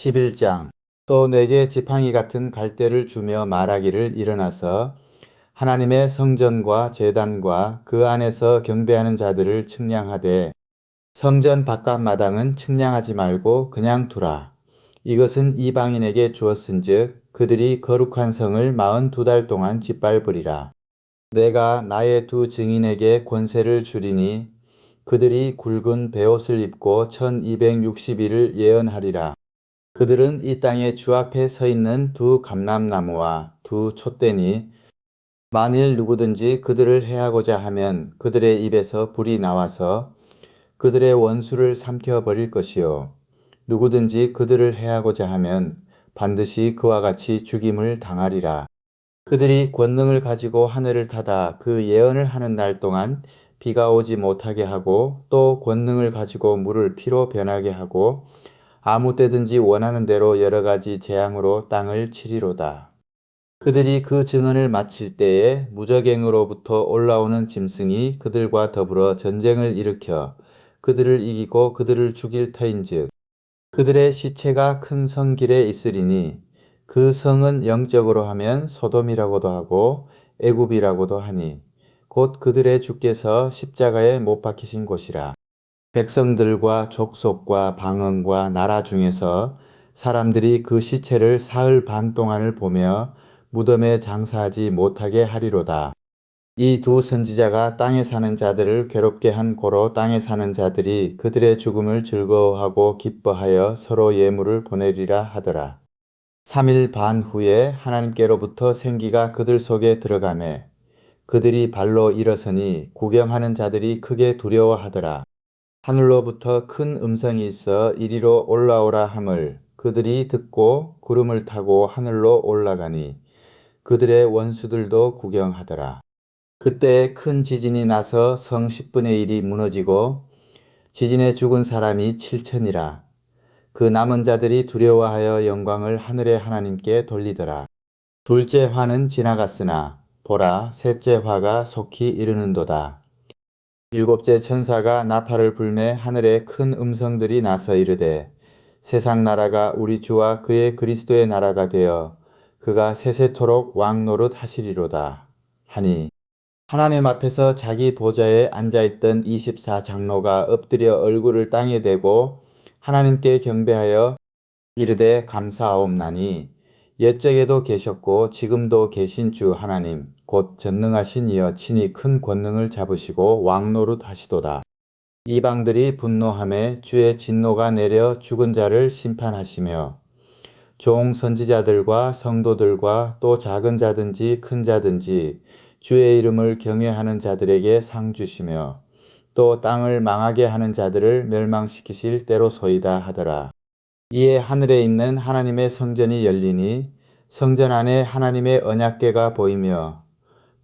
11장. 또 내게 지팡이 같은 갈대를 주며 말하기를 일어나서 하나님의 성전과 제단과 그 안에서 경배하는 자들을 측량하되 성전 바깥 마당은 측량하지 말고 그냥 두라. 이것은 이방인에게 주었은즉 그들이 거룩한 성을 42달 동안 짓밟으리라. 내가 나의 두 증인에게 권세를 주리니 그들이 굵은 베옷을 입고 1260일을 예언하리라. 그들은 이 땅의 주 앞에 서 있는 두 감람나무와 두 촛대니 만일 누구든지 그들을 해하고자 하면 그들의 입에서 불이 나와서 그들의 원수를 삼켜버릴 것이요. 누구든지 그들을 해하고자 하면 반드시 그와 같이 죽임을 당하리라. 그들이 권능을 가지고 하늘을 타다 그 예언을 하는 날 동안 비가 오지 못하게 하고 또 권능을 가지고 물을 피로 변하게 하고 아무 때든지 원하는 대로 여러 가지 재앙으로 땅을 치리로다. 그들이 그 증언을 마칠 때에 무적행으로부터 올라오는 짐승이 그들과 더불어 전쟁을 일으켜 그들을 이기고 그들을 죽일 터인즉 그들의 시체가 큰 성길에 있으리니 그 성은 영적으로 하면 소돔이라고도 하고 애굽이라고도 하니 곧 그들의 주께서 십자가에 못 박히신 곳이라. 백성들과 족속과 방언과 나라 중에서 사람들이 그 시체를 사흘 반 동안을 보며 무덤에 장사하지 못하게 하리로다. 이 두 선지자가 땅에 사는 자들을 괴롭게 한 고로 땅에 사는 자들이 그들의 죽음을 즐거워하고 기뻐하여 서로 예물을 보내리라 하더라. 3일 반 후에 하나님께로부터 생기가 그들 속에 들어가매 그들이 발로 일어서니 구경하는 자들이 크게 두려워하더라. 하늘로부터 큰 음성이 있어 이리로 올라오라 함을 그들이 듣고 구름을 타고 하늘로 올라가니 그들의 원수들도 구경하더라. 그때 큰 지진이 나서 성 10분의 1이 무너지고 지진에 죽은 사람이 7천이라. 그 남은 자들이 두려워하여 영광을 하늘의 하나님께 돌리더라. 둘째 화는 지나갔으나 보라 셋째 화가 속히 이르는도다. 일곱째 천사가 나팔을 불매 하늘에 큰 음성들이 나서 이르되 세상 나라가 우리 주와 그의 그리스도의 나라가 되어 그가 세세토록 왕노릇 하시리로다 하니 하나님 앞에서 자기 보좌에 앉아있던 24장로가 엎드려 얼굴을 땅에 대고 하나님께 경배하여 이르되 감사하옵나니 옛적에도 계셨고 지금도 계신 주 하나님 곧 전능하신 이여 친히 큰 권능을 잡으시고 왕노릇 하시도다. 이방들이 분노하매 주의 진노가 내려 죽은 자를 심판하시며 종 선지자들과 성도들과 또 작은 자든지 큰 자든지 주의 이름을 경외하는 자들에게 상 주시며 또 땅을 망하게 하는 자들을 멸망시키실 때로소이다 하더라. 이에 하늘에 있는 하나님의 성전이 열리니 성전 안에 하나님의 언약궤가 보이며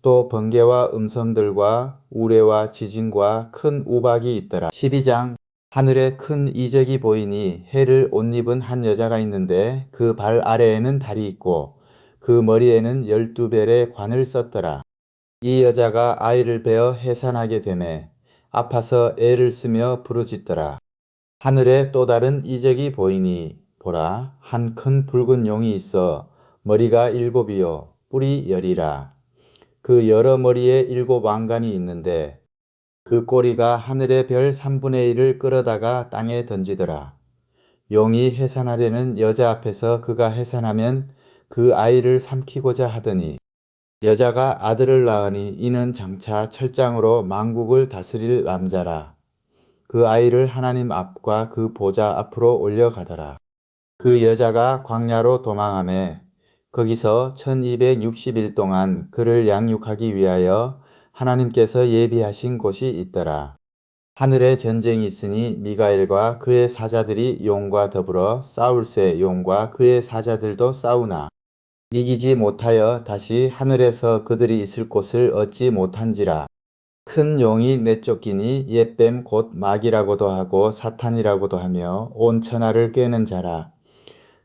또 번개와 음성들과 우레와 지진과 큰 우박이 있더라. 12장. 하늘에 큰 이적이 보이니 해를 옷 입은 한 여자가 있는데 그 발 아래에는 달이 있고 그 머리에는 12별의 관을 썼더라. 이 여자가 아이를 베어 해산하게 되매 아파서 애를 쓰며 부르짖더라. 하늘에 또 다른 이적이 보이니 보라 한 큰 붉은 용이 있어 머리가 7이요 뿔이 10이라. 그 여러 머리에 7왕관이 있는데 그 꼬리가 하늘의 별 3분의 1을 끌어다가 땅에 던지더라. 용이 해산하려는 여자 앞에서 그가 해산하면 그 아이를 삼키고자 하더니 여자가 아들을 낳으니 이는 장차 철장으로 만국을 다스릴 남자라. 그 아이를 하나님 앞과 그 보좌 앞으로 올려가더라. 그 여자가 광야로 도망하매 거기서 1260일 동안 그를 양육하기 위하여 하나님께서 예비하신 곳이 있더라. 하늘에 전쟁이 있으니 미가엘과 그의 사자들이 용과 더불어 싸울새 용과 그의 사자들도 싸우나 이기지 못하여 다시 하늘에서 그들이 있을 곳을 얻지 못한지라. 큰 용이 내쫓기니 옛뱀 곧 마귀라고도 하고 사탄이라고도 하며 온 천하를 꿰는 자라.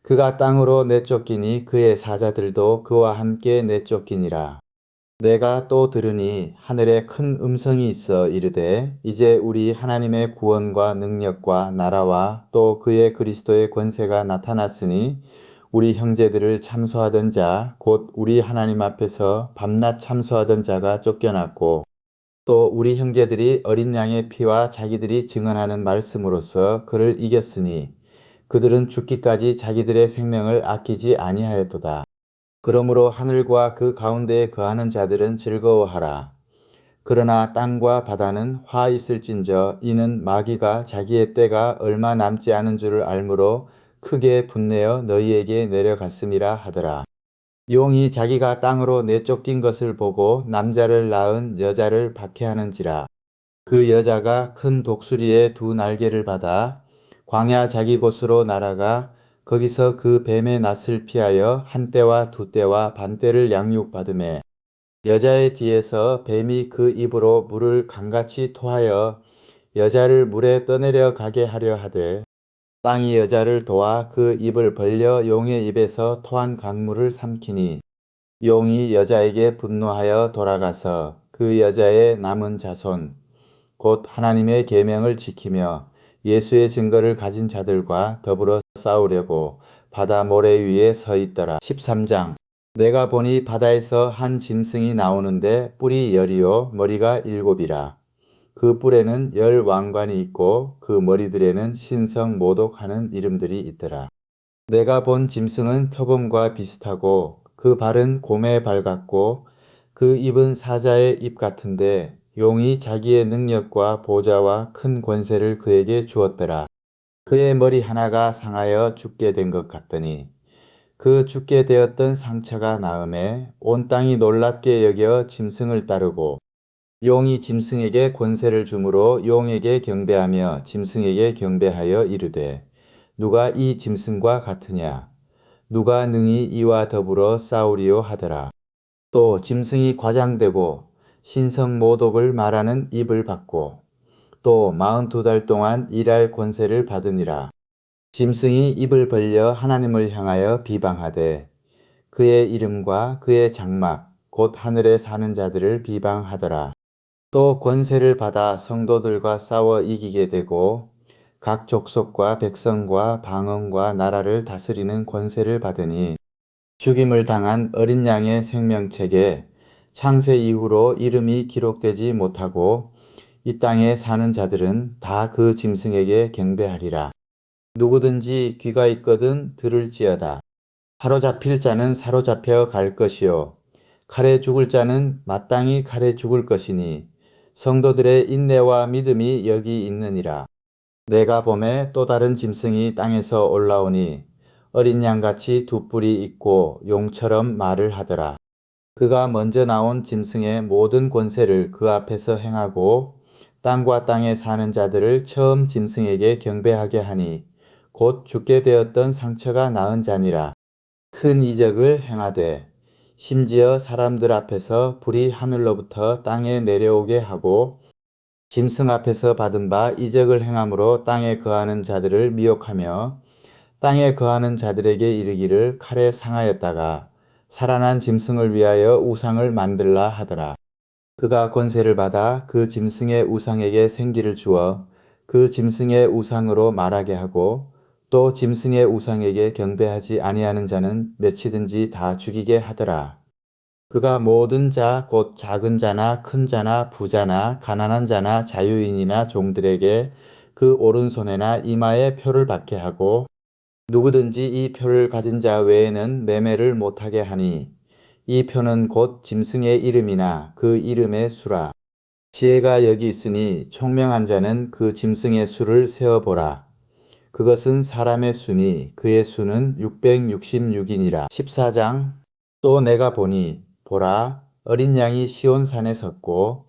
그가 땅으로 내쫓기니 그의 사자들도 그와 함께 내쫓기니라. 내가 또 들으니 하늘에 큰 음성이 있어 이르되 이제 우리 하나님의 구원과 능력과 나라와 또 그의 그리스도의 권세가 나타났으니 우리 형제들을 참소하던 자 곧 우리 하나님 앞에서 밤낮 참소하던 자가 쫓겨났고 또 우리 형제들이 어린 양의 피와 자기들이 증언하는 말씀으로써 그를 이겼으니 그들은 죽기까지 자기들의 생명을 아끼지 아니하였도다. 그러므로 하늘과 그 가운데에 거하는 자들은 즐거워하라. 그러나 땅과 바다는 화 있을진저 이는 마귀가 자기의 때가 얼마 남지 않은 줄을 알므로 크게 분내어 너희에게 내려갔음이라 하더라. 용이 자기가 땅으로 내쫓긴 것을 보고 남자를 낳은 여자를 박해하는지라. 그 여자가 큰 독수리의 두 날개를 받아 광야 자기 곳으로 날아가 거기서 그 뱀의 낯을 피하여 한 떼와 두 떼와 반 떼를 양육받으매 여자의 뒤에서 뱀이 그 입으로 물을 강같이 토하여 여자를 물에 떠내려 가게 하려 하되 땅이 여자를 도와 그 입을 벌려 용의 입에서 토한 강물을 삼키니 용이 여자에게 분노하여 돌아가서 그 여자의 남은 자손 곧 하나님의 계명을 지키며 예수의 증거를 가진 자들과 더불어 싸우려고 바다 모래 위에 서 있더라. 13장 내가 보니 바다에서 한 짐승이 나오는데 뿔이 열이요 머리가 일곱이라. 그 뿔에는 열 왕관이 있고 그 머리들에는 신성 모독하는 이름들이 있더라. 내가 본 짐승은 표범과 비슷하고 그 발은 곰의 발 같고 그 입은 사자의 입 같은데 용이 자기의 능력과 보좌와 큰 권세를 그에게 주었더라. 그의 머리 하나가 상하여 죽게 된 것 같더니 그 죽게 되었던 상처가 나음에 온 땅이 놀랍게 여겨 짐승을 따르고 용이 짐승에게 권세를 주므로 용에게 경배하며 짐승에게 경배하여 이르되 누가 이 짐승과 같으냐 누가 능히 이와 더불어 싸우리요 하더라. 또 짐승이 과장되고 신성 모독을 말하는 입을 받고 또 42달 동안 일할 권세를 받으니라. 짐승이 입을 벌려 하나님을 향하여 비방하되 그의 이름과 그의 장막 곧 하늘에 사는 자들을 비방하더라. 또 권세를 받아 성도들과 싸워 이기게 되고 각 족속과 백성과 방언과 나라를 다스리는 권세를 받으니 죽임을 당한 어린 양의 생명책에 창세 이후로 이름이 기록되지 못하고 이 땅에 사는 자들은 다 그 짐승에게 경배하리라. 누구든지 귀가 있거든 들을지어다. 사로잡힐 자는 사로잡혀 갈 것이요 칼에 죽을 자는 마땅히 칼에 죽을 것이니 성도들의 인내와 믿음이 여기 있느니라. 내가 보매 또 다른 짐승이 땅에서 올라오니 어린 양같이 두 뿔이 있고 용처럼 말을 하더라. 그가 먼저 나온 짐승의 모든 권세를 그 앞에서 행하고 땅과 땅에 사는 자들을 처음 짐승에게 경배하게 하니 곧 죽게 되었던 상처가 나은 자니라. 큰 이적을 행하되 심지어 사람들 앞에서 불이 하늘로부터 땅에 내려오게 하고 짐승 앞에서 받은 바 이적을 행함으로 땅에 거하는 자들을 미혹하며 땅에 거하는 자들에게 이르기를 칼에 상하였다가 살아난 짐승을 위하여 우상을 만들라 하더라. 그가 권세를 받아 그 짐승의 우상에게 생기를 주어 그 짐승의 우상으로 말하게 하고 또 짐승의 우상에게 경배하지 아니하는 자는 몇이든지 다 죽이게 하더라. 그가 모든 자 곧 작은 자나 큰 자나 부자나 가난한 자나 자유인이나 종들에게 그 오른손에나 이마에 표를 받게 하고 누구든지 이 표를 가진 자 외에는 매매를 못하게 하니 이 표는 곧 짐승의 이름이나 그 이름의 수라. 지혜가 여기 있으니 총명한 자는 그 짐승의 수를 세어보라. 그것은 사람의 수니 그의 수는 666이니라. 14장 또 내가 보니 보라 어린 양이 시온산에 섰고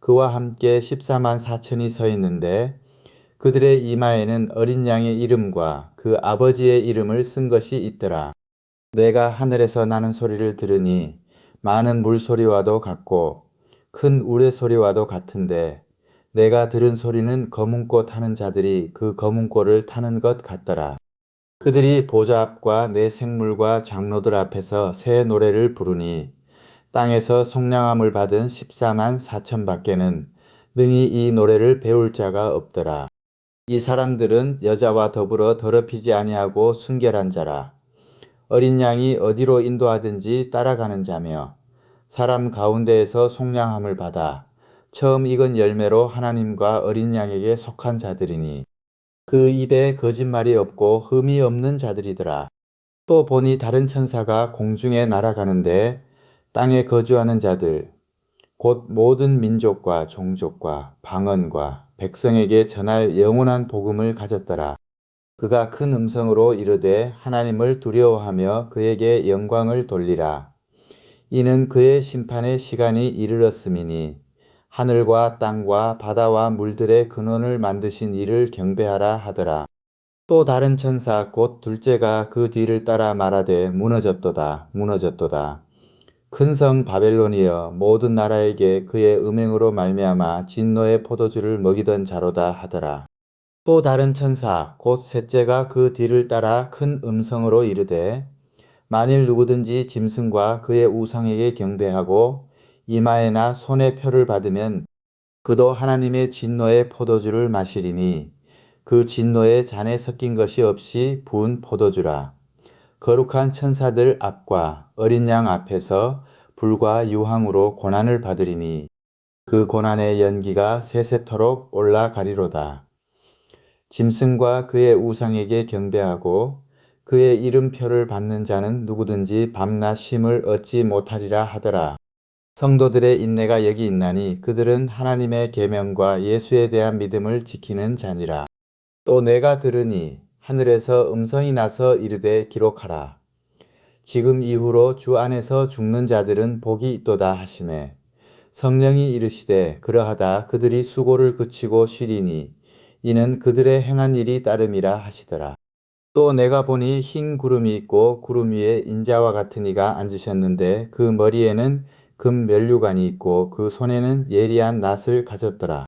그와 함께 14만 4천이 서 있는데 그들의 이마에는 어린 양의 이름과 그 아버지의 이름을 쓴 것이 있더라. 내가 하늘에서 나는 소리를 들으니 많은 물소리와도 같고 큰 우레소리와도 같은데 내가 들은 소리는 검은꽃 타는 자들이 그 검은꽃을 타는 것 같더라. 그들이 보좌 앞과 내 생물과 장로들 앞에서 새 노래를 부르니 땅에서 속량함을 받은 14만 4천 밖에는 능히 이 노래를 배울 자가 없더라. 이 사람들은 여자와 더불어 더럽히지 아니하고 순결한 자라. 어린 양이 어디로 인도하든지 따라가는 자며 사람 가운데에서 속량함을 받아 처음 익은 열매로 하나님과 어린 양에게 속한 자들이니 그 입에 거짓말이 없고 흠이 없는 자들이더라. 또 보니 다른 천사가 공중에 날아가는데 땅에 거주하는 자들 곧 모든 민족과 종족과 방언과 백성에게 전할 영원한 복음을 가졌더라. 그가 큰 음성으로 이르되 하나님을 두려워하며 그에게 영광을 돌리라. 이는 그의 심판의 시간이 이르렀음이니 하늘과 땅과 바다와 물들의 근원을 만드신 이를 경배하라 하더라. 또 다른 천사 곧 둘째가 그 뒤를 따라 말하되 무너졌도다 무너졌도다. 큰 성 바벨론이여 모든 나라에게 그의 음행으로 말미암아 진노의 포도주를 먹이던 자로다 하더라. 또 다른 천사 곧 셋째가 그 뒤를 따라 큰 음성으로 이르되 만일 누구든지 짐승과 그의 우상에게 경배하고 이마에나 손에 표를 받으면 그도 하나님의 진노의 포도주를 마시리니 그 진노의 잔에 섞인 것이 없이 부은 포도주라. 거룩한 천사들 앞과 어린 양 앞에서 불과 유황으로 고난을 받으리니 그 고난의 연기가 세세토록 올라가리로다. 짐승과 그의 우상에게 경배하고 그의 이름표를 받는 자는 누구든지 밤낮 쉼을 얻지 못하리라 하더라. 성도들의 인내가 여기 있나니 그들은 하나님의 계명과 예수에 대한 믿음을 지키는 자니라. 또 내가 들으니 하늘에서 음성이 나서 이르되 기록하라. 지금 이후로 주 안에서 죽는 자들은 복이 있도다 하시매 성령이 이르시되 그러하다 그들이 수고를 그치고 쉬리니 이는 그들의 행한 일이 따름이라 하시더라. 또 내가 보니 흰 구름이 있고 구름 위에 인자와 같은 이가 앉으셨는데 그 머리에는 금 면류관이 있고 그 손에는 예리한 낫을 가졌더라.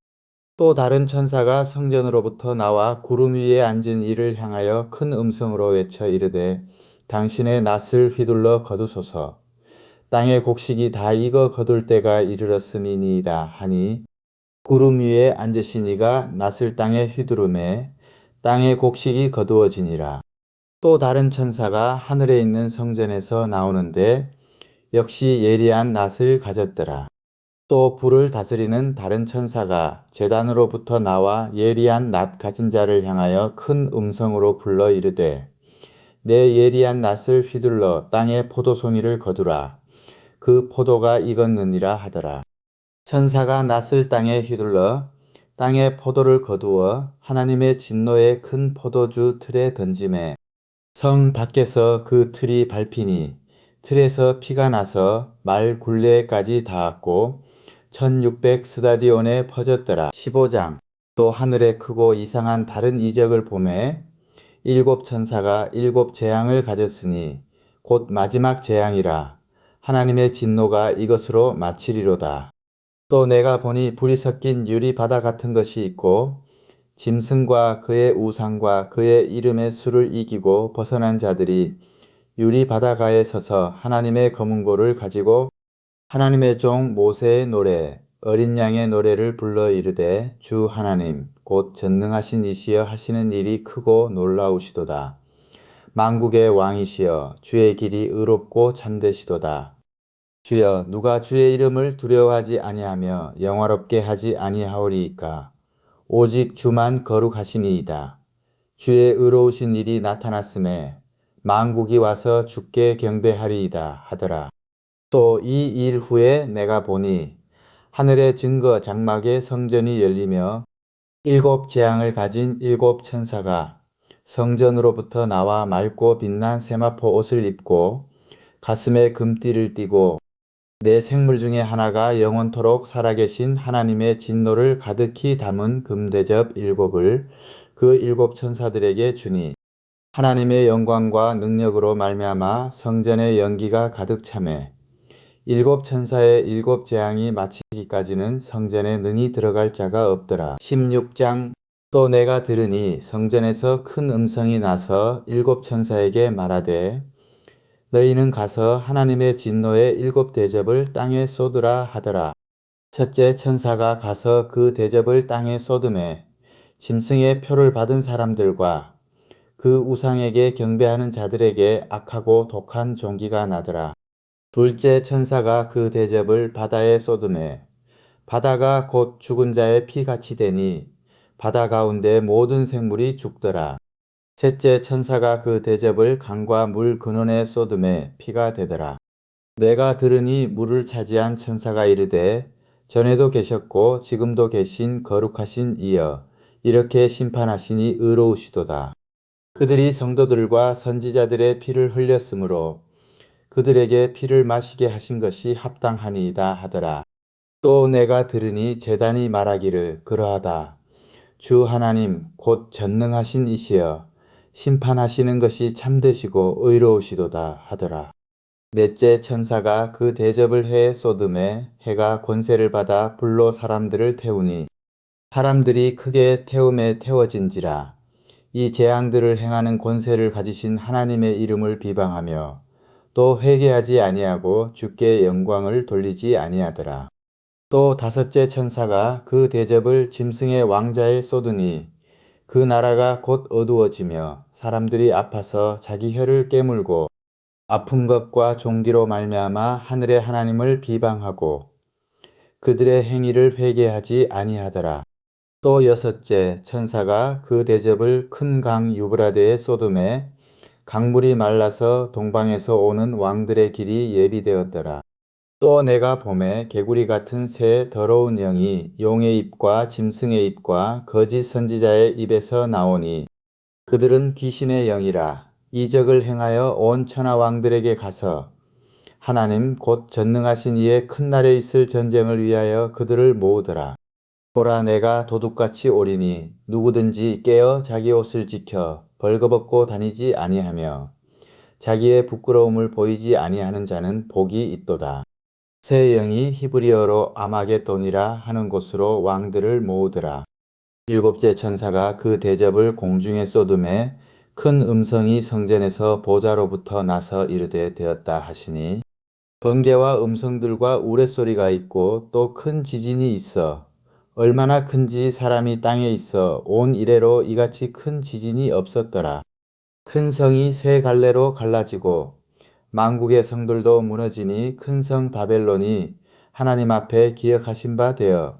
또 다른 천사가 성전으로부터 나와 구름 위에 앉은 이를 향하여 큰 음성으로 외쳐 이르되 당신의 낫을 휘둘러 거두소서. 땅의 곡식이 다 익어 거둘 때가 이르렀음이니이다 하니 구름 위에 앉으신 이가 낫을 땅에 휘두르매 땅의 곡식이 거두어지니라. 또 다른 천사가 하늘에 있는 성전에서 나오는데 역시 예리한 낫을 가졌더라. 또 불을 다스리는 다른 천사가 제단으로부터 나와 예리한 낫 가진 자를 향하여 큰 음성으로 불러 이르되 내 예리한 낫을 휘둘러 땅의 포도송이를 거두라. 그 포도가 익었느니라 하더라. 천사가 낫을 땅에 휘둘러 땅의 포도를 거두어 하나님의 진노의 큰 포도주 틀에 던지매 성 밖에서 그 틀이 밟히니 틀에서 피가 나서 말 굴레까지 닿았고 1600 스다디온에 퍼졌더라. 15장. 또 하늘에 크고 이상한 다른 이적을 보매 일곱 천사가 일곱 재앙을 가졌으니 곧 마지막 재앙이라. 하나님의 진노가 이것으로 마치리로다. 또 내가 보니 불이 섞인 유리 바다 같은 것이 있고 짐승과 그의 우상과 그의 이름의 수를 이기고 벗어난 자들이 유리 바다가에 서서 하나님의 검은고를 가지고 하나님의 종 모세의 노래 어린 양의 노래를 불러 이르되 주 하나님 곧 전능하신 이시여 하시는 일이 크고 놀라우시도다. 만국의 왕이시여 주의 길이 의롭고 참되시도다. 주여 누가 주의 이름을 두려워하지 아니하며 영화롭게 하지 아니하오리이까. 오직 주만 거룩하시니이다. 주의 의로우신 일이 나타났음에 만국이 와서 주께 경배하리이다 하더라. 또 이 일 후에 내가 보니 하늘의 증거 장막의 성전이 열리며 일곱 재앙을 가진 일곱 천사가 성전으로부터 나와 맑고 빛난 세마포 옷을 입고 가슴에 금띠를 띠고 네 생물 중에 하나가 영원토록 살아계신 하나님의 진노를 가득히 담은 금대접 일곱을 그 일곱 천사들에게 주니 하나님의 영광과 능력으로 말미암아 성전의 연기가 가득 차매 일곱 천사의 일곱 재앙이 마치기까지는 성전에 능히 들어갈 자가 없더라. 16장. 또 내가 들으니 성전에서 큰 음성이 나서 일곱 천사에게 말하되 너희는 가서 하나님의 진노의 7대접을 땅에 쏟으라 하더라. 첫째 천사가 가서 그 대접을 땅에 쏟음에 짐승의 표를 받은 사람들과 그 우상에게 경배하는 자들에게 악하고 독한 종기가 나더라. 둘째 천사가 그 대접을 바다에 쏟음에 바다가 곧 죽은 자의 피같이 되니 바다 가운데 모든 생물이 죽더라. 셋째 천사가 그 대접을 강과 물 근원에 쏟음에 피가 되더라. 내가 들으니 물을 차지한 천사가 이르되 전에도 계셨고 지금도 계신 거룩하신 이여 이렇게 심판하시니 의로우시도다. 그들이 성도들과 선지자들의 피를 흘렸으므로 그들에게 피를 마시게 하신 것이 합당하니이다 하더라. 또 내가 들으니 제단이 말하기를 그러하다. 주 하나님 곧 전능하신 이시여 심판하시는 것이 참되시고 의로우시도다 하더라. 넷째 천사가 그 대접을 해 쏟음에 해가 권세를 받아 불로 사람들을 태우니 사람들이 크게 태움에 태워진지라. 이 재앙들을 행하는 권세를 가지신 하나님의 이름을 비방하며 또 회개하지 아니하고 주께 영광을 돌리지 아니하더라. 또 다섯째 천사가 그 대접을 짐승의 왕자에 쏟으니 그 나라가 곧 어두워지며 사람들이 아파서 자기 혀를 깨물고 아픈 것과 종기로 말미암아 하늘의 하나님을 비방하고 그들의 행위를 회개하지 아니하더라. 또 여섯째 천사가 그 대접을 큰 강 유브라데에 쏟음에 강물이 말라서 동방에서 오는 왕들의 길이 예비되었더라. 또 내가 봄에 개구리 같은 새 더러운 영이 용의 입과 짐승의 입과 거짓 선지자의 입에서 나오니 그들은 귀신의 영이라. 이적을 행하여 온 천하 왕들에게 가서 하나님 곧 전능하신 이의 큰 날에 있을 전쟁을 위하여 그들을 모으더라. 보라 내가 도둑같이 오리니 누구든지 깨어 자기 옷을 지켜 벌거벗고 다니지 아니하며 자기의 부끄러움을 보이지 아니하는 자는 복이 있도다. 새 영이 히브리어로 아마겟돈이라 하는 곳으로 왕들을 모으더라. 일곱째 천사가 그 대접을 공중에 쏟음에 큰 음성이 성전에서 보좌로부터 나서 이르되 되었다 하시니 번개와 음성들과 우레소리가 있고 또 큰 지진이 있어 얼마나 큰지 사람이 땅에 있어 온 이래로 이같이 큰 지진이 없었더라. 큰 성이 세 갈래로 갈라지고 만국의 성들도 무너지니 큰 성 바벨론이 하나님 앞에 기억하신 바 되어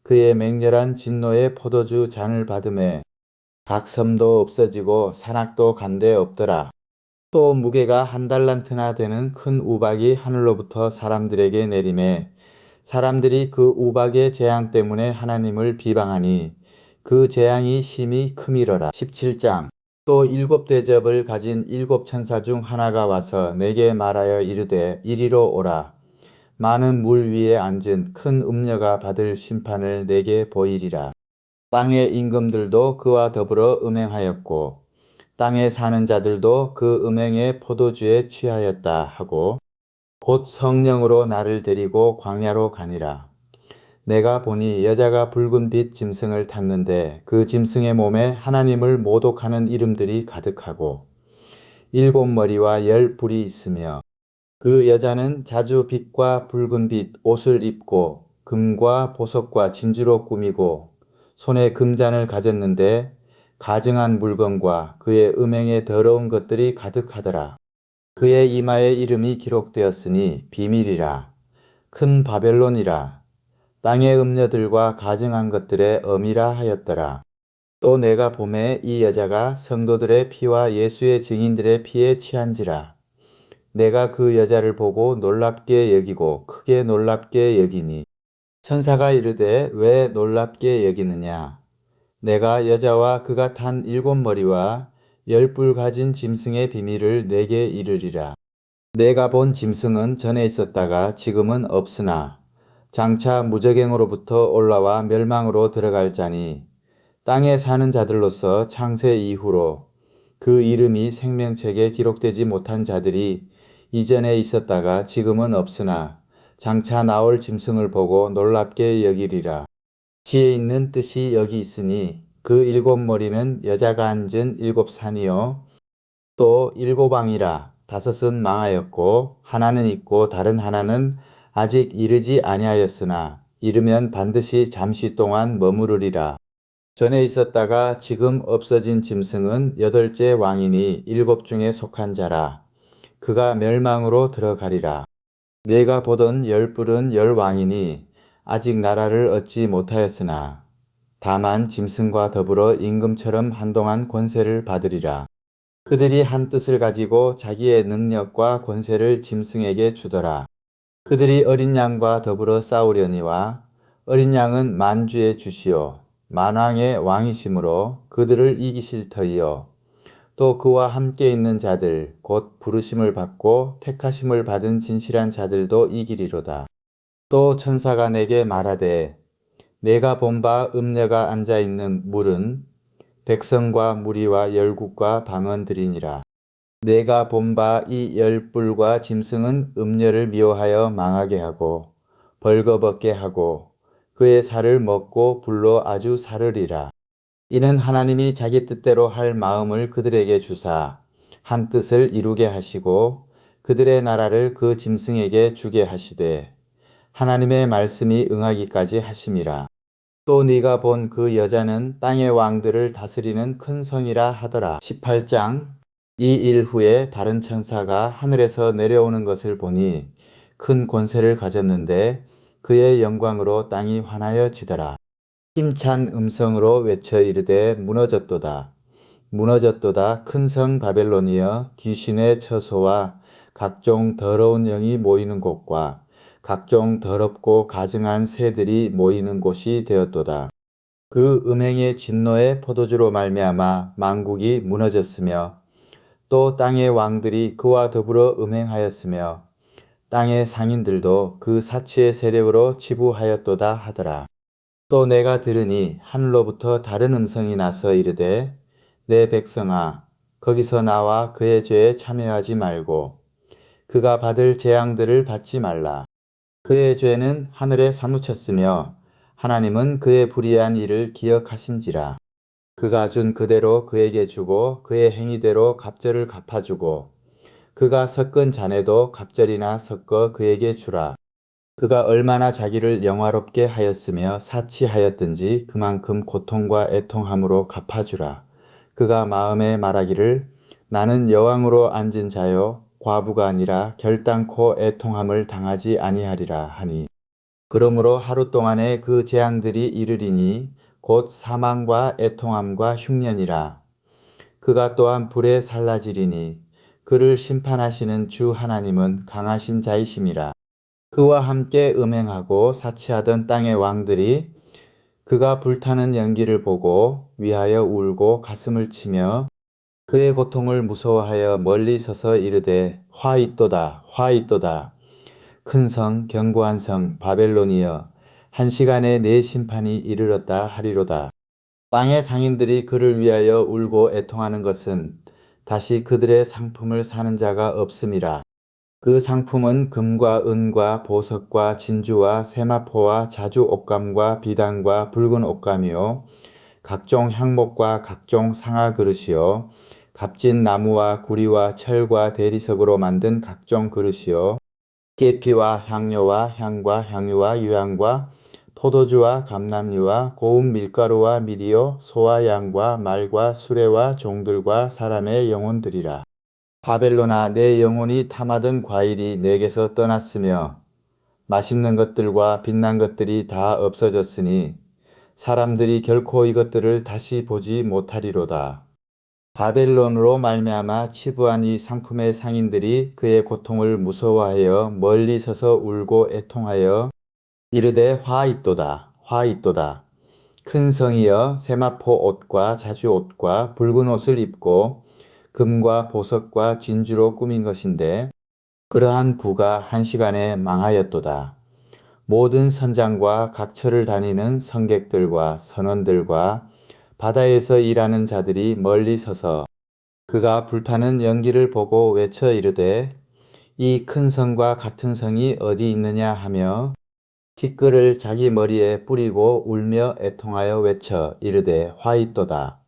그의 맹렬한 진노의 포도주 잔을 받음에 각 섬도 없어지고 산악도 간데 없더라. 또 무게가 1달란트나 되는 큰 우박이 하늘로부터 사람들에게 내림에 사람들이 그 우박의 재앙 때문에 하나님을 비방하니 그 재앙이 심히 크미러라. 17장 또 7대접을 가진 7천사 중 하나가 와서 내게 말하여 이르되 이리로 오라. 많은 물 위에 앉은 큰 음녀가 받을 심판을 내게 보이리라. 땅의 임금들도 그와 더불어 음행하였고 땅에 사는 자들도 그 음행의 포도주에 취하였다 하고 곧 성령으로 나를 데리고 광야로 가니라. 내가 보니 여자가 붉은 빛 짐승을 탔는데 그 짐승의 몸에 하나님을 모독하는 이름들이 가득하고 7머리와 10뿔이 있으며 그 여자는 자주 빛과 붉은 빛 옷을 입고 금과 보석과 진주로 꾸미고 손에 금잔을 가졌는데 가증한 물건과 그의 음행의 더러운 것들이 가득하더라. 그의 이마에 이름이 기록되었으니 비밀이라. 큰 바벨론이라. 땅의 음녀들과 가증한 것들의 엄이라 하였더라. 또 내가 보매 이 여자가 성도들의 피와 예수의 증인들의 피에 취한지라. 내가 그 여자를 보고 놀랍게 여기고 크게 놀랍게 여기니 천사가 이르되 왜 놀랍게 여기느냐. 내가 여자와 그가 탄 7머리와 10뿔 가진 짐승의 비밀을 내게 이르리라. 내가 본 짐승은 전에 있었다가 지금은 없으나 장차 무저갱으로부터 올라와 멸망으로 들어갈 자니 땅에 사는 자들로서 창세 이후로 그 이름이 생명책에 기록되지 못한 자들이 이전에 있었다가 지금은 없으나 장차 나올 짐승을 보고 놀랍게 여기리라. 지혜 있는 뜻이 여기 있으니 그 7머리는 여자가 앉은 7산이요 또 7왕이라. 다섯은 망하였고 하나는 있고 다른 하나는 아직 이르지 아니하였으나 이르면 반드시 잠시 동안 머무르리라. 전에 있었다가 지금 없어진 짐승은 여덟째 왕이니 일곱 중에 속한 자라. 그가 멸망으로 들어가리라. 내가 보던 열 뿔은 열 왕이니 아직 나라를 얻지 못하였으나 다만 짐승과 더불어 임금처럼 한동안 권세를 받으리라. 그들이 한 뜻을 가지고 자기의 능력과 권세를 짐승에게 주더라. 그들이 어린 양과 더불어 싸우려니와 어린 양은 만주의 주시오 만왕의 왕이시므로 그들을 이기실 터이요 또 그와 함께 있는 자들 곧 부르심을 받고 택하심을 받은 진실한 자들도 이기리로다. 또 천사가 내게 말하되 내가 본 바 음녀가 앉아 있는 물은 백성과 무리와 열국과 방언들이니라. 내가 본 바 이 열뿔과 짐승은 음녀를 미워하여 망하게 하고 벌거벗게 하고 그의 살을 먹고 불로 아주 사르리라. 이는 하나님이 자기 뜻대로 할 마음을 그들에게 주사 한 뜻을 이루게 하시고 그들의 나라를 그 짐승에게 주게 하시되 하나님의 말씀이 응하기까지 하심이라. 또 네가 본 그 여자는 땅의 왕들을 다스리는 큰 성이라 하더라. 18장. 이 일 후에 다른 천사가 하늘에서 내려오는 것을 보니 큰 권세를 가졌는데 그의 영광으로 땅이 환하여지더라. 힘찬 음성으로 외쳐 이르되 무너졌도다. 무너졌도다. 큰 성 바벨론이여 귀신의 처소와 각종 더러운 영이 모이는 곳과 각종 더럽고 가증한 새들이 모이는 곳이 되었도다. 그 음행의 진노의 포도주로 말미암아 만국이 무너졌으며 또 땅의 왕들이 그와 더불어 음행하였으며 땅의 상인들도 그 사치의 세력으로 치부하였도다 하더라. 또 내가 들으니 하늘로부터 다른 음성이 나서 이르되 내 백성아 거기서 나와 그의 죄에 참여하지 말고 그가 받을 재앙들을 받지 말라. 그의 죄는 하늘에 사무쳤으며 하나님은 그의 불의한 일을 기억하신지라. 그가 준 그대로 그에게 주고 그의 행위대로 갑절을 갚아주고 그가 섞은 잔에도 갑절이나 섞어 그에게 주라. 그가 얼마나 자기를 영화롭게 하였으며 사치하였든지 그만큼 고통과 애통함으로 갚아주라. 그가 마음에 말하기를 나는 여왕으로 앉은 자요 과부가 아니라 결단코 애통함을 당하지 아니하리라 하니 그러므로 하루 동안에 그 재앙들이 이르리니 곧 사망과 애통함과 흉년이라. 그가 또한 불에 살라지리니 그를 심판하시는 주 하나님은 강하신 자이심이라. 그와 함께 음행하고 사치하던 땅의 왕들이 그가 불타는 연기를 보고 위하여 울고 가슴을 치며 그의 고통을 무서워하여 멀리 서서 이르되 화 있도다 화 있도다 큰 성 견고한 성 바벨론이여 한 시간에 내 심판이 이르렀다 하리로다. 땅의 상인들이 그를 위하여 울고 애통하는 것은 다시 그들의 상품을 사는 자가 없음이라. 그 상품은 금과 은과 보석과 진주와 세마포와 자주 옷감과 비단과 붉은 옷감이요 각종 향목과 각종 상아 그릇이요 값진 나무와 구리와 철과 대리석으로 만든 각종 그릇이요 계피와 향료와 향과 향유와 유향과 포도주와 감람류와 고운 밀가루와 밀이요 소와 양과 말과 수레와 종들과 사람의 영혼들이라. 바벨론아 내 영혼이 탐하던 과일이 내게서 떠났으며 맛있는 것들과 빛난 것들이 다 없어졌으니 사람들이 결코 이것들을 다시 보지 못하리로다. 바벨론으로 말미암아 치부한 이 상품의 상인들이 그의 고통을 무서워하여 멀리 서서 울고 애통하여 이르되 화 있도다 화 있도다. 큰 성이여 세마포 옷과 자주 옷과 붉은 옷을 입고 금과 보석과 진주로 꾸민 것인데 그러한 부가 한 시간에 망하였도다. 모든 선장과 각처를 다니는 성객들과 선원들과 바다에서 일하는 자들이 멀리 서서 그가 불타는 연기를 보고 외쳐 이르되 이 큰 성과 같은 성이 어디 있느냐 하며 티끌을 자기 머리에 뿌리고 울며 애통하여 외쳐 이르되 화 있도다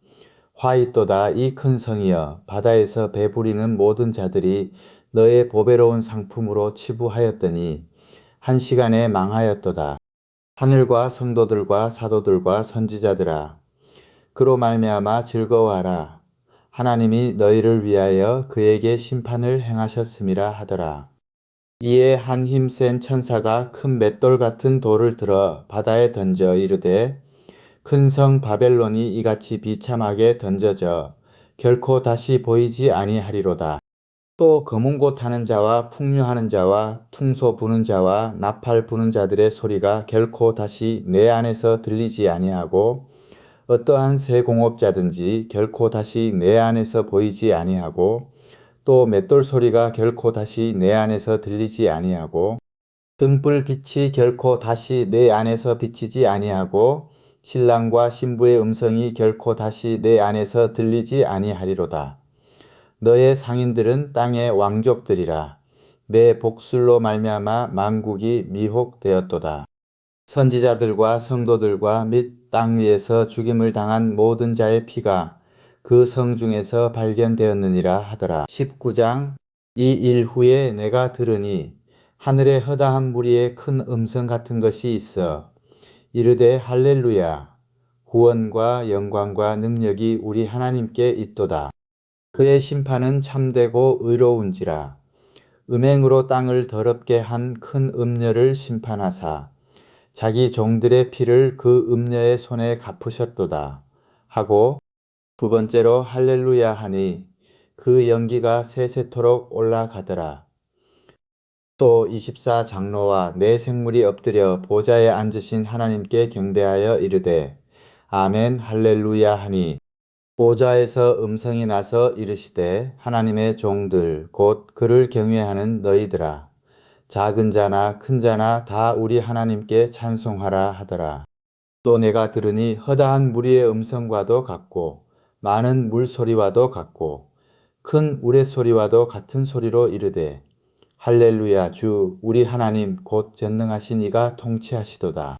화 있도다 이 큰 성이여 바다에서 배부리는 모든 자들이 너의 보배로운 상품으로 치부하였더니 한 시간에 망하였도다. 하늘과 성도들과 사도들과 선지자들아 그로 말미암아 즐거워하라. 하나님이 너희를 위하여 그에게 심판을 행하셨음이라 하더라. 이에 한 힘센 천사가 큰 맷돌 같은 돌을 들어 바다에 던져 이르되 큰 성 바벨론이 이같이 비참하게 던져져 결코 다시 보이지 아니하리로다. 또 검은고 타는 자와 풍류하는 자와 퉁소 부는 자와 나팔 부는 자들의 소리가 결코 다시 내 안에서 들리지 아니하고 어떠한 새 공업자든지 결코 다시 내 안에서 보이지 아니하고 또 맷돌 소리가 결코 다시 내 안에서 들리지 아니하고 등불 빛이 결코 다시 내 안에서 비치지 아니하고 신랑과 신부의 음성이 결코 다시 내 안에서 들리지 아니하리로다. 너의 상인들은 땅의 왕족들이라. 내 복술로 말미암아 만국이 미혹되었도다. 선지자들과 성도들과 및 땅 위에서 죽임을 당한 모든 자의 피가 그 성 중에서 발견되었느니라 하더라. 19장 이 일 후에 내가 들으니 하늘에 허다한 무리의 큰 음성 같은 것이 있어 이르되 할렐루야 구원과 영광과 능력이 우리 하나님께 있도다. 그의 심판은 참되고 의로운지라. 음행으로 땅을 더럽게 한 큰 음녀를 심판하사 자기 종들의 피를 그 음녀의 손에 갚으셨도다 하고 두 번째로 할렐루야 하니 그 연기가 세세토록 올라가더라. 또 24장로와 네 생물이 엎드려 보좌에 앉으신 하나님께 경배하여 이르되 아멘 할렐루야 하니 보좌에서 음성이 나서 이르시되 하나님의 종들 곧 그를 경외하는 너희들아 작은 자나 큰 자나 다 우리 하나님께 찬송하라 하더라. 또 내가 들으니 허다한 무리의 음성과도 같고 많은 물소리와도 같고 큰 우레소리와도 같은 소리로 이르되 할렐루야 주 우리 하나님 곧 전능하신 이가 통치하시도다.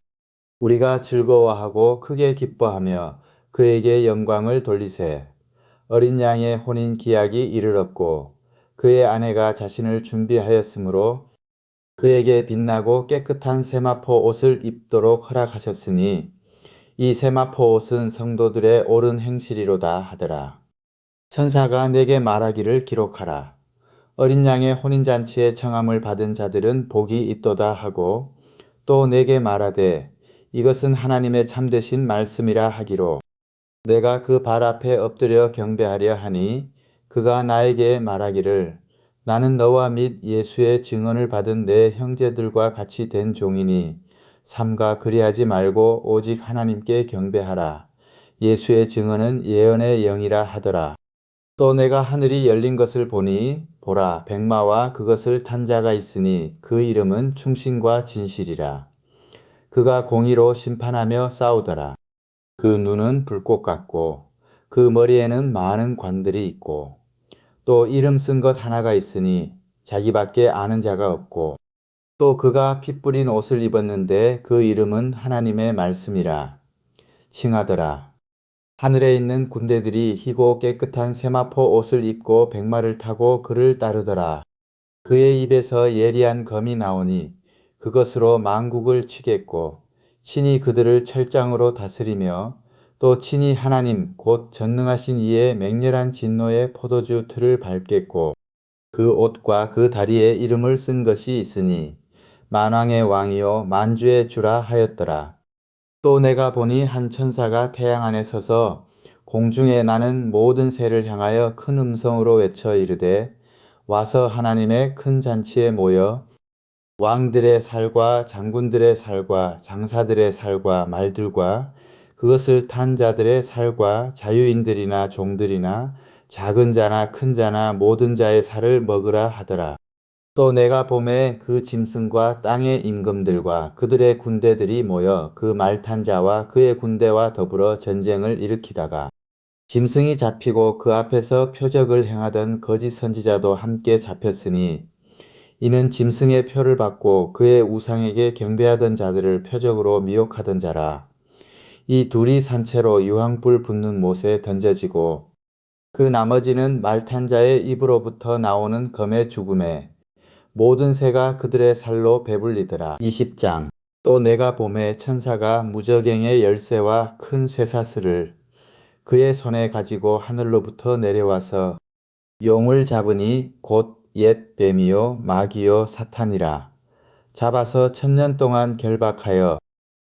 우리가 즐거워하고 크게 기뻐하며 그에게 영광을 돌리세. 어린 양의 혼인 기약이 이르렀고 그의 아내가 자신을 준비하였으므로 그에게 빛나고 깨끗한 세마포 옷을 입도록 허락하셨으니 이 세마포 옷은 성도들의 옳은 행실이로다 하더라. 천사가 내게 말하기를 기록하라. 어린 양의 혼인잔치에 청함을 받은 자들은 복이 있도다 하고 또 내게 말하되 이것은 하나님의 참되신 말씀이라 하기로 내가 그 발 앞에 엎드려 경배하려 하니 그가 나에게 말하기를 나는 너와 및 예수의 증언을 받은 내 형제들과 같이 된 종이니 삼가 그리하지 말고 오직 하나님께 경배하라. 예수의 증언은 예언의 영이라 하더라. 또 내가 하늘이 열린 것을 보니 보라 백마와 그것을 탄 자가 있으니 그 이름은 충신과 진실이라. 그가 공의로 심판하며 싸우더라. 그 눈은 불꽃 같고 그 머리에는 많은 관들이 있고 또 이름 쓴 것 하나가 있으니 자기밖에 아는 자가 없고 또 그가 피 뿌린 옷을 입었는데 그 이름은 하나님의 말씀이라 칭하더라. 하늘에 있는 군대들이 희고 깨끗한 세마포 옷을 입고 백마를 타고 그를 따르더라. 그의 입에서 예리한 검이 나오니 그것으로 만국을 치겠고 친히 그들을 철장으로 다스리며 또 친히 하나님 곧 전능하신 이의 맹렬한 진노의 포도주 틀을 밟겠고 그 옷과 그 다리에 이름을 쓴 것이 있으니 만왕의 왕이요 만주의 주라 하였더라. 또 내가 보니 한 천사가 태양 안에 서서 공중에 나는 모든 새를 향하여 큰 음성으로 외쳐 이르되 와서 하나님의 큰 잔치에 모여 왕들의 살과 장군들의 살과 장사들의 살과 말들과 그것을 탄 자들의 살과 자유인들이나 종들이나 작은 자나 큰 자나 모든 자의 살을 먹으라 하더라. 또 내가 봄에 그 짐승과 땅의 임금들과 그들의 군대들이 모여 그 말 탄 자와 그의 군대와 더불어 전쟁을 일으키다가 짐승이 잡히고 그 앞에서 표적을 행하던 거짓 선지자도 함께 잡혔으니 이는 짐승의 표를 받고 그의 우상에게 경배하던 자들을 표적으로 미혹하던 자라. 이 둘이 산채로 유황불 붙는 못에 던져지고 그 나머지는 말 탄 자의 입으로부터 나오는 검의 죽음에 모든 새가 그들의 살로 배불리더라. 20장. 또 내가 보매 천사가 무저갱의 열쇠와 큰 쇠사슬을 그의 손에 가지고 하늘로부터 내려와서 용을 잡으니 곧 옛 뱀이요 마귀요 사탄이라. 잡아서 1000년 동안 결박하여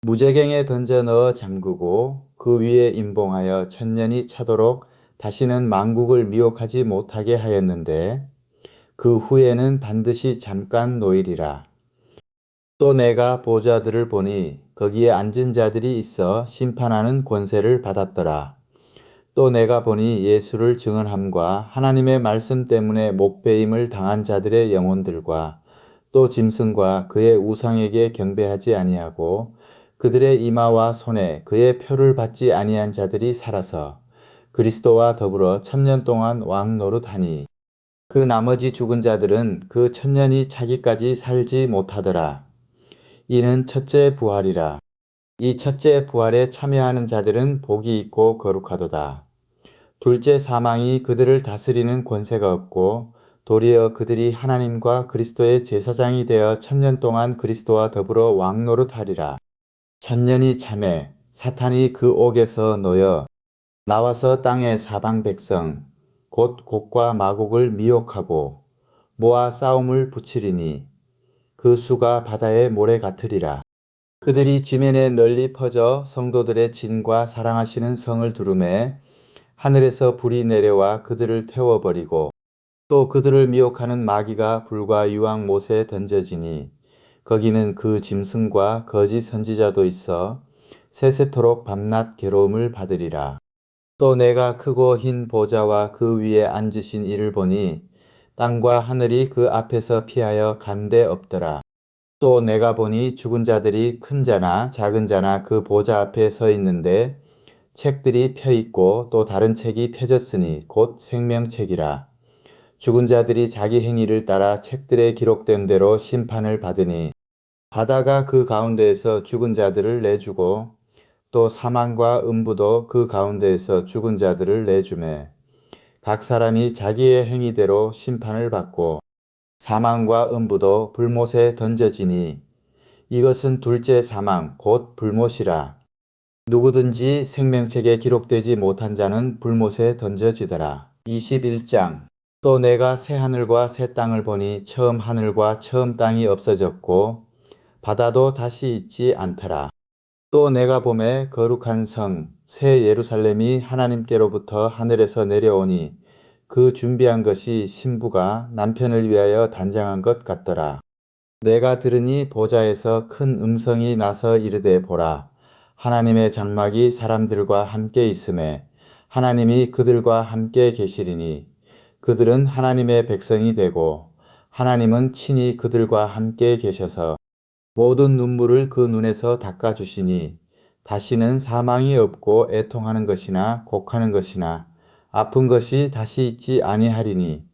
무저갱에 던져 넣어 잠그고 그 위에 임봉하여 1000년이 차도록 다시는 만국을 미혹하지 못하게 하였는데 그 후에는 반드시 잠깐 노일이라. 또 내가 보좌들을 보니 거기에 앉은 자들이 있어 심판하는 권세를 받았더라. 또 내가 보니 예수를 증언함과 하나님의 말씀 때문에 목배임을 당한 자들의 영혼들과 또 짐승과 그의 우상에게 경배하지 아니하고 그들의 이마와 손에 그의 표를 받지 아니한 자들이 살아서 그리스도와 더불어 1000년 동안 왕 노릇하니 그 나머지 죽은 자들은 그 1000년이 차기까지 살지 못하더라. 이는 첫째 부활이라. 이 첫째 부활에 참여하는 자들은 복이 있고 거룩하도다. 둘째 사망이 그들을 다스리는 권세가 없고 도리어 그들이 하나님과 그리스도의 제사장이 되어 1000년 동안 그리스도와 더불어 왕노릇하리라. 1000년이 참에 사탄이 그 옥에서 놓여 나와서 땅의 사방 백성 곧 곡과 마곡을 미혹하고 모아 싸움을 붙이리니 그 수가 바다의 모래 같으리라. 그들이 지면에 널리 퍼져 성도들의 진과 사랑하시는 성을 두루매 하늘에서 불이 내려와 그들을 태워버리고 또 그들을 미혹하는 마귀가 불과 유황 못에 던져지니 거기는 그 짐승과 거짓 선지자도 있어 세세토록 밤낮 괴로움을 받으리라. 또 내가 크고 흰 보좌와 그 위에 앉으신 이를 보니 땅과 하늘이 그 앞에서 피하여 간데 없더라. 또 내가 보니 죽은 자들이 큰 자나 작은 자나 그 보좌 앞에 서 있는데 책들이 펴 있고 또 다른 책이 펴졌으니 곧 생명책이라. 죽은 자들이 자기 행위를 따라 책들에 기록된 대로 심판을 받으니 바다가 그 가운데에서 죽은 자들을 내주고 또 사망과 음부도 그 가운데에서 죽은 자들을 내주매 각 사람이 자기의 행위대로 심판을 받고 사망과 음부도 불못에 던져지니 이것은 둘째 사망 곧 불못이라. 누구든지 생명책에 기록되지 못한 자는 불못에 던져지더라. 21장. 또 내가 새 하늘과 새 땅을 보니 처음 하늘과 처음 땅이 없어졌고 바다도 다시 있지 않더라. 또 내가 보매 거룩한 성, 새 예루살렘이 하나님께로부터 하늘에서 내려오니 그 준비한 것이 신부가 남편을 위하여 단장한 것 같더라. 내가 들으니 보좌에서 큰 음성이 나서 이르되 보라. 하나님의 장막이 사람들과 함께 있음에 하나님이 그들과 함께 계시리니 그들은 하나님의 백성이 되고 하나님은 친히 그들과 함께 계셔서 모든 눈물을 그 눈에서 닦아주시니 다시는 사망이 없고 애통하는 것이나 곡하는 것이나 아픈 것이 다시 있지 아니하리니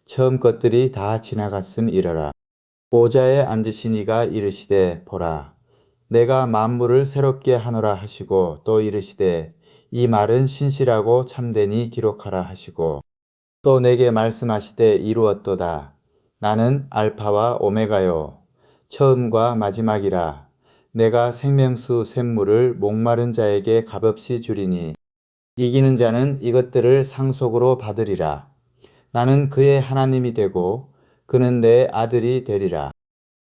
처음 것들이 다 지나갔음이러라. 보좌에 앉으신 이가 이르시되 보라 내가 만물을 새롭게 하노라 하시고 또 이르시되 이 말은 신실하고 참되니 기록하라 하시고 또 내게 말씀하시되 이루었도다. 나는 알파와 오메가요 처음과 마지막이라. 내가 생명수 샘물을 목마른 자에게 값없이 주리니 이기는 자는 이것들을 상속으로 받으리라. 나는 그의 하나님이 되고 그는 내 아들이 되리라.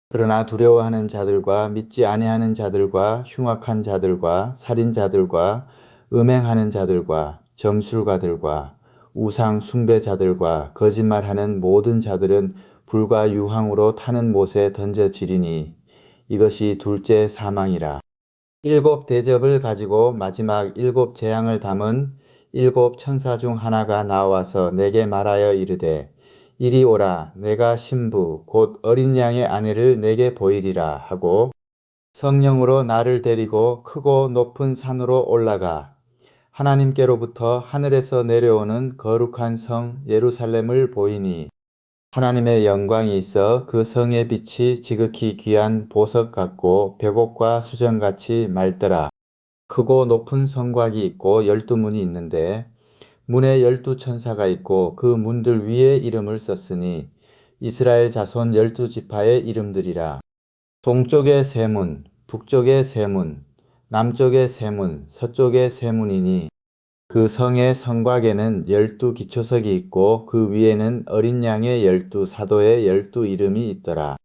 그러나 두려워하는 자들과 믿지 아니하는 자들과 흉악한 자들과 살인자들과 음행하는 자들과 점술가들과 우상 숭배자들과 거짓말하는 모든 자들은 불과 유황으로 타는 못에 던져지리니 이것이 둘째 사망이라. 일곱 대접을 가지고 마지막 일곱 재앙을 담은 일곱 천사 중 하나가 나와서 내게 말하여 이르되 이리 오라 내가 신부 곧 어린 양의 아내를 내게 보이리라 하고 성령으로 나를 데리고 크고 높은 산으로 올라가 하나님께로부터 하늘에서 내려오는 거룩한 성 예루살렘을 보이니 하나님의 영광이 있어 그 성의 빛이 지극히 귀한 보석 같고 벽옥과 수정같이 맑더라. 크고 높은 성곽이 있고 12문이 있는데 문에 12천사가 있고 그 문들 위에 이름을 썼으니 이스라엘 자손 12지파의 이름들이라. 동쪽에 세 문, 북쪽에 세 문, 남쪽에 세 문, 서쪽에 세 문이니 그 성의 성곽에는 12기초석이 있고 그 위에는 어린 양의 12사도의 12이름이 있더라.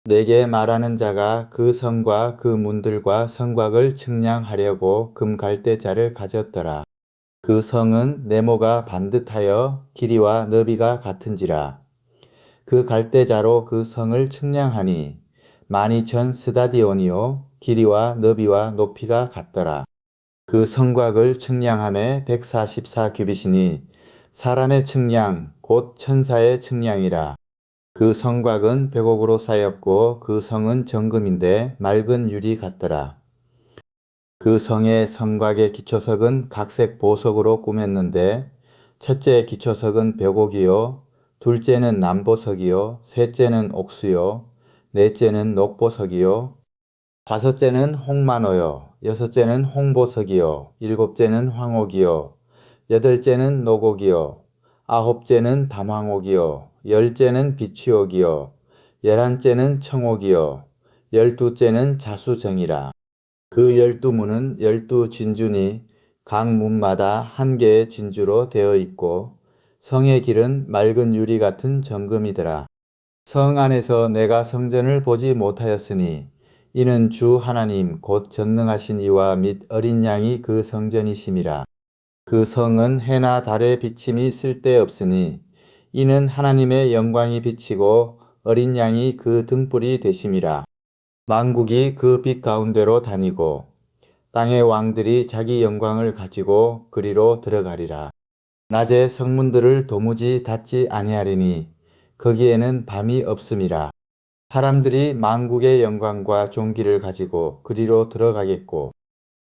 내게 말하는 자가 그 성과 그 문들과 성곽을 측량하려고 금갈대자를 가졌더라. 그 성은 네모가 반듯하여 길이와 너비가 같은지라. 그 갈대자로 그 성을 측량하니 12,000 스다디온이요 길이와 너비와 높이가 같더라. 그 성곽을 측량함에 144규빗이니 사람의 측량 곧 천사의 측량이라. 그 성곽은 백옥으로 쌓였고 그 성은 정금인데 맑은 유리 같더라. 그 성의 성곽의 기초석은 각색 보석으로 꾸몄는데 첫째 기초석은 벽옥이요 둘째는 남보석이요 셋째는 옥수요 넷째는 녹보석이요 다섯째는 홍만호요 여섯째는 홍보석이요 일곱째는 황옥이요 여덟째는 녹옥이요 아홉째는 담황옥이요 열째는 비취옥이요 열한째는 청옥이요 열두째는 자수정이라. 그 12문은 12진주니 각 문마다 한 개의 진주로 되어 있고 성의 길은 맑은 유리 같은 정금이더라. 성 안에서 내가 성전을 보지 못하였으니 이는 주 하나님 곧 전능하신 이와 및 어린 양이 그 성전이심이라. 그 성은 해나 달의 비침이 쓸데없으니 이는 하나님의 영광이 비치고 어린 양이 그 등불이 되심이라. 만국이 그 빛 가운데로 다니고 땅의 왕들이 자기 영광을 가지고 그리로 들어가리라. 낮에 성문들을 도무지 닫지 아니하리니 거기에는 밤이 없음이라. 사람들이 만국의 영광과 존귀를 가지고 그리로 들어가겠고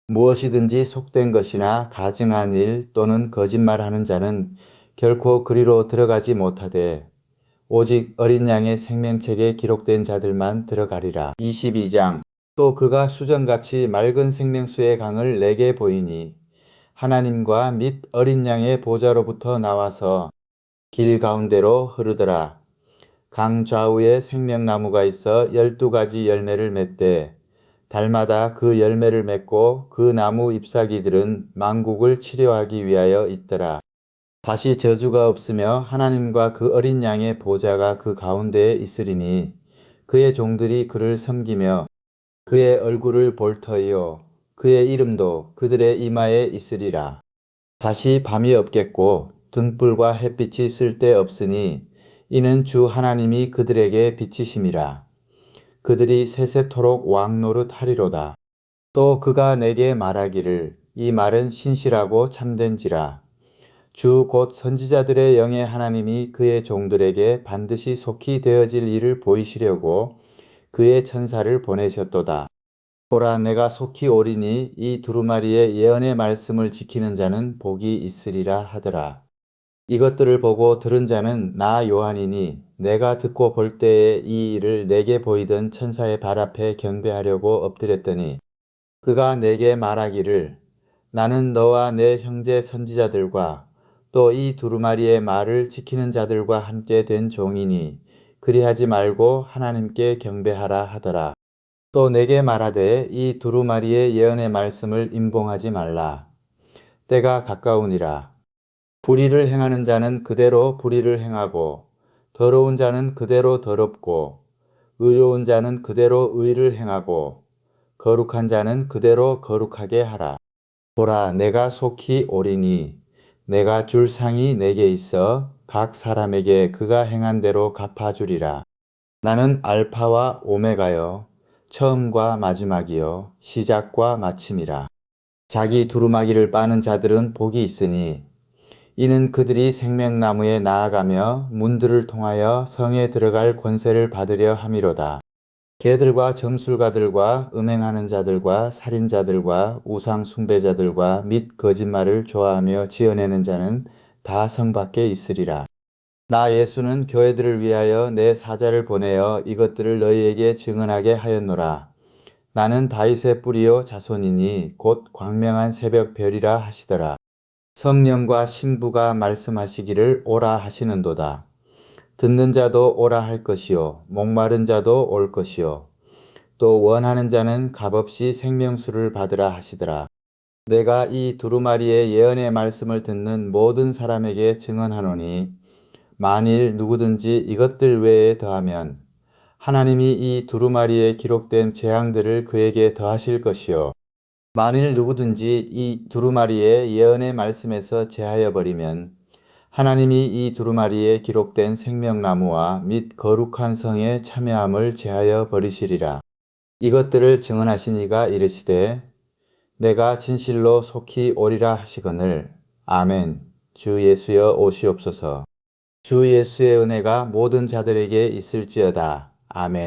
무엇이든지 속된 것이나 가증한 일 또는 거짓말하는 자는 결코 그리로 들어가지 못하되 오직 어린 양의 생명책에 기록된 자들만 들어가리라. 22장. 또 그가 수정같이 맑은 생명수의 강을 내게 보이니 하나님과 및 어린 양의 보좌로부터 나와서 길 가운데로 흐르더라. 강 좌우에 생명나무가 있어 12가지 열매를 맺되 달마다 그 열매를 맺고 그 나무 잎사귀들은 만국을 치료하기 위하여 있더라. 다시 저주가 없으며 하나님과 그 어린 양의 보좌가 그 가운데에 있으리니 그의 종들이 그를 섬기며 그의 얼굴을 볼 터이요 그의 이름도 그들의 이마에 있으리라. 다시 밤이 없겠고 등불과 햇빛이 쓸데없으니 이는 주 하나님이 그들에게 비치심이라. 그들이 세세토록 왕노릇 하리로다. 또 그가 내게 말하기를 이 말은 신실하고 참된지라. 주 곧 선지자들의 영의 하나님이 그의 종들에게 반드시 속히 되어질 일을 보이시려고 그의 천사를 보내셨도다. 보라 내가 속히 오리니 이 두루마리의 예언의 말씀을 지키는 자는 복이 있으리라 하더라. 이것들을 보고 들은 자는 나 요한이니 내가 듣고 볼 때에 이 일을 내게 보이던 천사의 발 앞에 경배하려고 엎드렸더니 그가 내게 말하기를 나는 너와 내 형제 선지자들과 또 이 두루마리의 말을 지키는 자들과 함께 된 종이니 그리하지 말고 하나님께 경배하라 하더라. 또 내게 말하되 이 두루마리의 예언의 말씀을 임봉하지 말라. 때가 가까우니라. 불의를 행하는 자는 그대로 불의를 행하고 더러운 자는 그대로 더럽고 의로운 자는 그대로 의를 행하고 거룩한 자는 그대로 거룩하게 하라. 보라 내가 속히 오리니 내가 줄 상이 내게 있어 각 사람에게 그가 행한 대로 갚아주리라. 나는 알파와 오메가여 처음과 마지막이요 시작과 마침이라. 자기 두루마기를 빠는 자들은 복이 있으니 이는 그들이 생명나무에 나아가며 문들을 통하여 성에 들어갈 권세를 받으려 함이로다. 개들과 점술가들과 음행하는 자들과 살인자들과 우상 숭배자들과 및 거짓말을 좋아하며 지어내는 자는 다 성 밖에 있으리라. 나 예수는 교회들을 위하여 내 사자를 보내어 이것들을 너희에게 증언하게 하였노라. 나는 다윗의 뿌리요 자손이니 곧 광명한 새벽 별이라 하시더라. 성령과 신부가 말씀하시기를 오라 하시는도다. 듣는 자도 오라 할 것이요 목마른 자도 올 것이요 또 원하는 자는 값없이 생명수를 받으라 하시더라. 내가 이 두루마리의 예언의 말씀을 듣는 모든 사람에게 증언하노니 만일 누구든지 이것들 외에 더하면 하나님이 이 두루마리에 기록된 재앙들을 그에게 더하실 것이요 만일 누구든지 이 두루마리의 예언의 말씀에서 제하여 버리면 하나님이 이 두루마리에 기록된 생명나무와 및 거룩한 성에 참여함을 제하여 버리시리라. 이것들을 증언하신 이가 이르시되 내가 진실로 속히 오리라 하시거늘 아멘. 주 예수여 오시옵소서. 주 예수의 은혜가 모든 자들에게 있을지어다. 아멘.